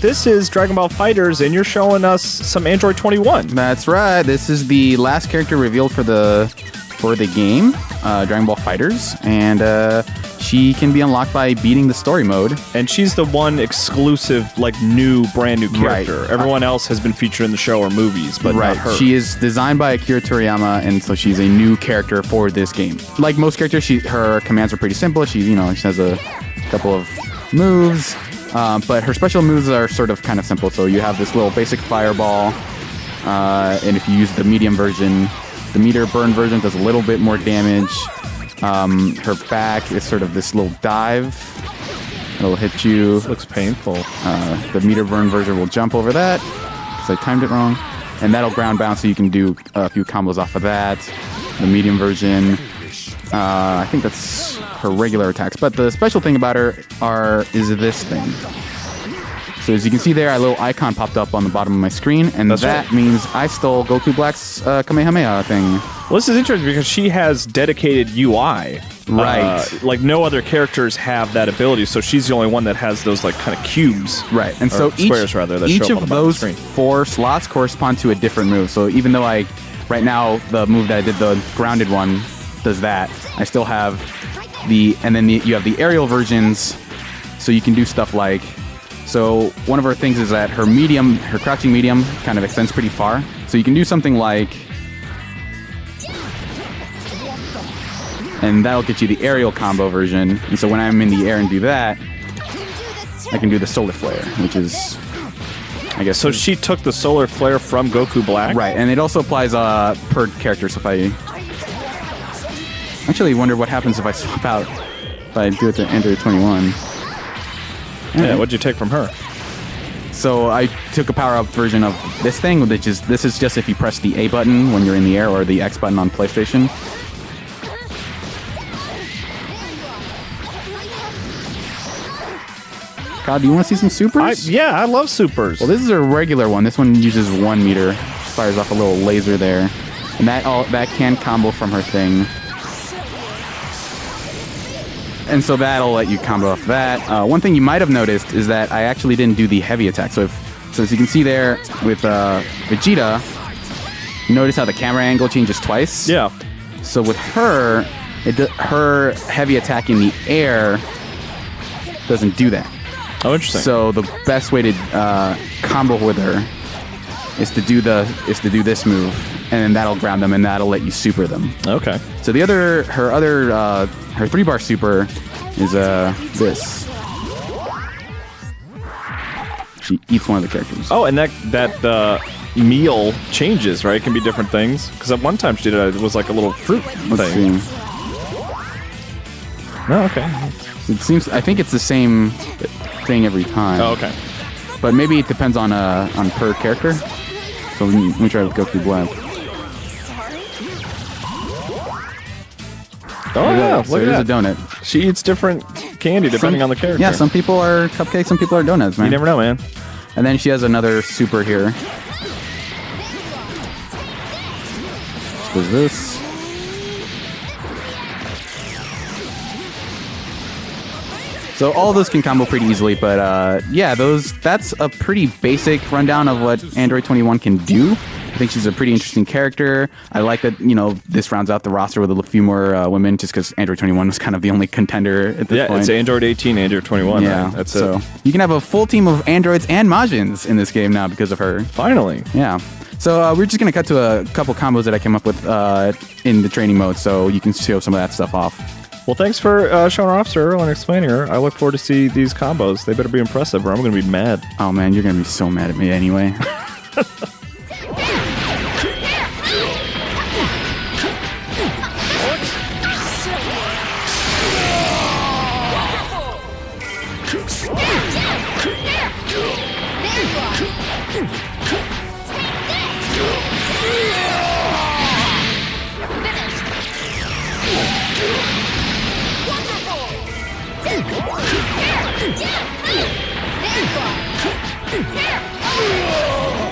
this is Dragon Ball Fighterz, and you're showing us some Android 21. That's right. This is the last character revealed for the game, Dragon Ball Fighterz, and she can be unlocked by beating the story mode. And she's the one exclusive, like, brand new character. Right. Everyone else has been featured in the show or movies, but not her. She is designed by Akira Toriyama, and so she's a new character for this game. Like most characters, her commands are pretty simple. She has a couple of moves, but her special moves are sort of kind of simple. So you have this little basic fireball, and if you use the medium version, the meter burn version does a little bit more damage. Her back is sort of this little dive. It'll hit you. Looks painful. The meter burn version will jump over that, because I timed it wrong. And that'll ground bounce, so you can do a few combos off of that. The medium version, I think that's her regular attacks. But the special thing about her is this thing. So as you can see there, a little icon popped up on the bottom of my screen, and that means I stole Goku Black's Kamehameha thing. Well, this is interesting because she has dedicated UI. Right. Like no other characters have that ability, so she's the only one that has those like kind of cubes. Right. And so squares that each show up on of the those screen. 4 slots correspond to a different move. So even though right now the move that I did, the grounded one, does that, I still have you have the aerial versions, so you can do stuff like. So one of her things is that her crouching medium kind of extends pretty far. So you can do something like, and that'll get you the aerial combo version. And so when I'm in the air and do that, I can do the solar flare, which is, I guess. So she took the solar flare from Goku Black? Right, and it also applies per character. So if I actually wonder what happens if I swap out, if I do it to Android 21. Yeah, what'd you take from her? So I took a power-up version of this thing, this is just if you press the A button when you're in the air, or the X button on PlayStation. God, do you want to see some supers? Yeah, I love supers. Well, this is a regular one. This one uses 1 meter. Fires off a little laser there. And that can combo from her thing. And so that'll let you combo off that. One thing you might have noticed is that I actually didn't do the heavy attack. So as you can see there with Vegeta, you notice how the camera angle changes twice? Yeah. So with her, her heavy attack in the air doesn't do that. Oh, interesting. So the best way to combo with her is to do this move, and then that'll ground them, and that'll let you super them. Okay. So her 3-bar super is this. She eats one of the characters. Oh, and that meal changes, right? It can be different things. Because at one time she did it was like a little fruit thing. See. No, okay. It seems. I think it's the same thing every time. Oh, okay. But maybe it depends on per character. So let me try with Goku Black. Oh yeah, so look at a that. donut. She eats different candy depending on the character. Yeah, some people are cupcakes, some people are donuts, man. You never know, man. And then she has another super here. She does this. So all those can combo pretty easily, but yeah, that's a pretty basic rundown of what Android 21 can do. I think she's a pretty interesting character. I like that, this rounds out the roster with a few more women, just because Android 21 was kind of the only contender at this point. Yeah, it's Android 18, Android 21. Yeah, right? That's so it. You can have a full team of androids and Majins in this game now because of her. Finally. Yeah. So we're just going to cut to a couple combos that I came up with in the training mode, so you can show some of that stuff off. Well, thanks for showing her off, sir, and explaining her. I look forward to see these combos. They better be impressive, or I'm going to be mad. Oh, man, you're going to be so mad at me anyway.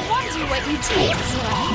Wonder what you taste like.